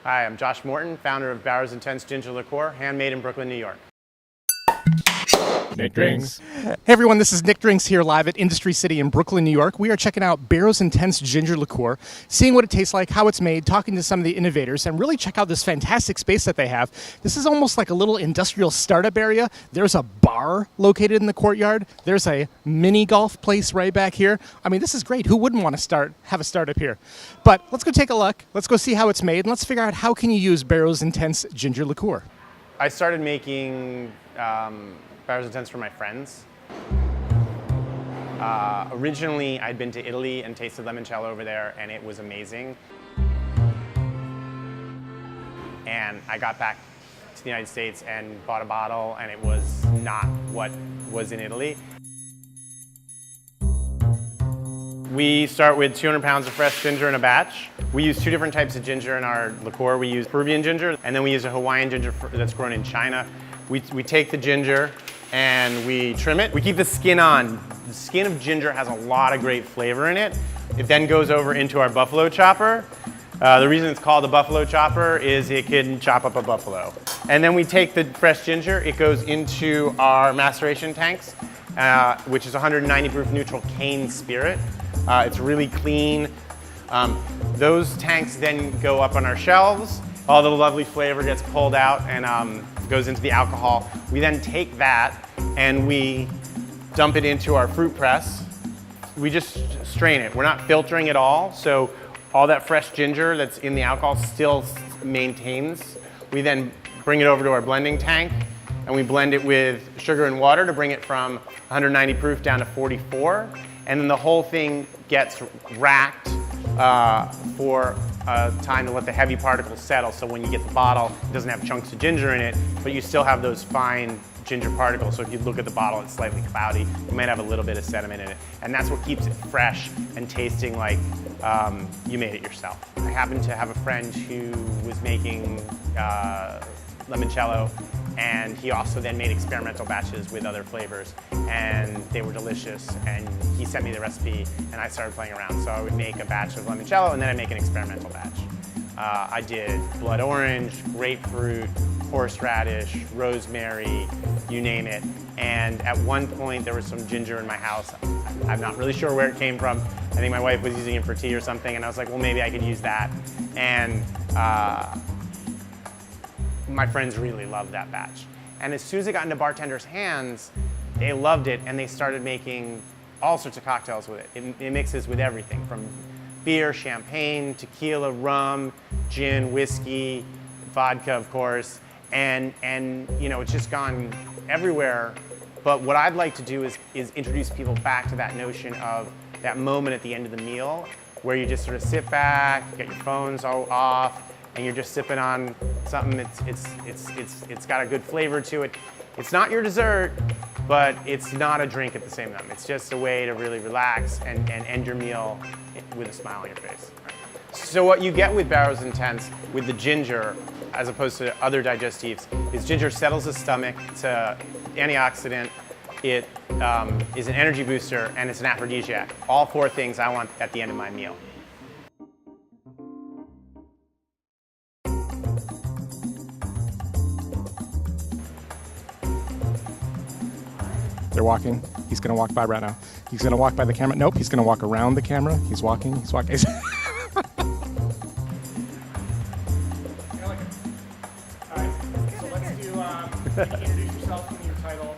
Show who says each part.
Speaker 1: Hi, I'm Josh Morton, founder of Barrow's Intense Ginger Liqueur, handmade in Brooklyn, New York.
Speaker 2: Nick Drinks.
Speaker 3: Hey everyone, this is Nick Drinks here live at Industry City in Brooklyn, New York. We are checking out Barrow's Intense Ginger Liqueur, seeing what it tastes like, how it's made, talking to some of the innovators, and really check out this fantastic space that they have. This is almost like a little industrial startup area. There's a bar located in the courtyard. There's a mini golf place right back here. I mean, this is great. Who wouldn't want to have a startup here? But let's go take a look. Let's go see how it's made, and let's figure out how can you use Barrow's Intense Ginger Liqueur.
Speaker 1: I started making Barrow's Intense for my friends. Originally, I'd been to Italy and tasted limoncello over there, and it was amazing. And I got back to the United States and bought a bottle, and it was not what was in Italy. We start with 200 pounds of fresh ginger in a batch. We use two different types of ginger in our liqueur. We use Peruvian ginger, and then we use a Hawaiian ginger that's grown in China. We take the ginger and we trim it. We keep the skin on. The skin of ginger has a lot of great flavor in it. It then goes over into our buffalo chopper. The reason it's called a buffalo chopper is it can chop up a buffalo. And then we take the fresh ginger, it goes into our maceration tanks, which is 190 proof neutral cane spirit. It's really clean. Those tanks then go up on our shelves. All the lovely flavor gets pulled out and goes into the alcohol. We then take that and we dump it into our fruit press. We just strain it. We're not filtering at all, so all that fresh ginger that's in the alcohol still maintains. We then bring it over to our blending tank and we blend it with sugar and water to bring it from 190 proof down to 44. And then the whole thing gets racked for time to let the heavy particles settle. So when you get the bottle, it doesn't have chunks of ginger in it, but you still have those fine ginger particles. So if you look at the bottle, it's slightly cloudy. You might have a little bit of sediment in it. And that's what keeps it fresh and tasting like you made it yourself. I happen to have a friend who was making limoncello, and he also then made experimental batches with other flavors, and they were delicious, and he sent me the recipe and I started playing around. So I would make a batch of limoncello and then I'd make an experimental batch. I did blood orange, grapefruit, horseradish, rosemary, you name it. And at one point there was some ginger in my house. I'm not really sure where it came from. I think my wife was using it for tea or something, and I was like, well, maybe I could use that. And my friends really loved that batch. And as soon as it got into bartenders' hands, they loved it and they started making all sorts of cocktails with it. It mixes with everything from beer, champagne, tequila, rum, gin, whiskey, vodka, of course. And you know, it's just gone everywhere. But what I'd like to do is introduce people back to that notion of that moment at the end of the meal where you just sort of sit back, get your phones all off, and you're just sipping on something it's got a good flavor to it. It's not your dessert, but it's not a drink at the same time. It's just a way to really relax and end your meal with a smile on your face. So what you get with Barrow's Intense, with the ginger, as opposed to other digestives, is ginger settles the stomach. It's an antioxidant. It is an energy booster, and it's an aphrodisiac. All four things I want at the end of my meal.
Speaker 3: They're walking. He's going to walk by right now. He's going to walk by the camera. Nope, he's going to walk around the camera. He's walking. He's walking.
Speaker 2: All right, so let's do introduce yourself and your title.